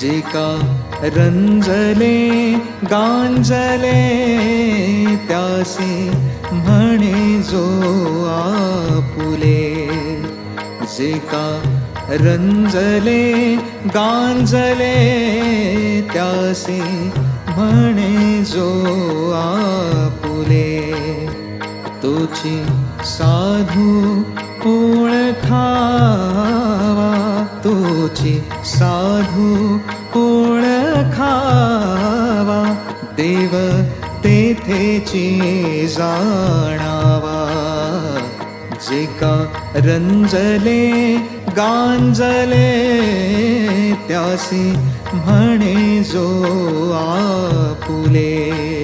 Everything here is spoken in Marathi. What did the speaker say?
जे का रंजले गांजले त्यासे म्हणे जो आपुले. जे का रंजले गांजले त्यासे म्हणे जो आपुले. तोची साधू ओळखावा, तोची साधू ओळखावा, देव तेथेची जाणावा. जे का रंजले गांजले त्यासी म्हणे जो आपुले.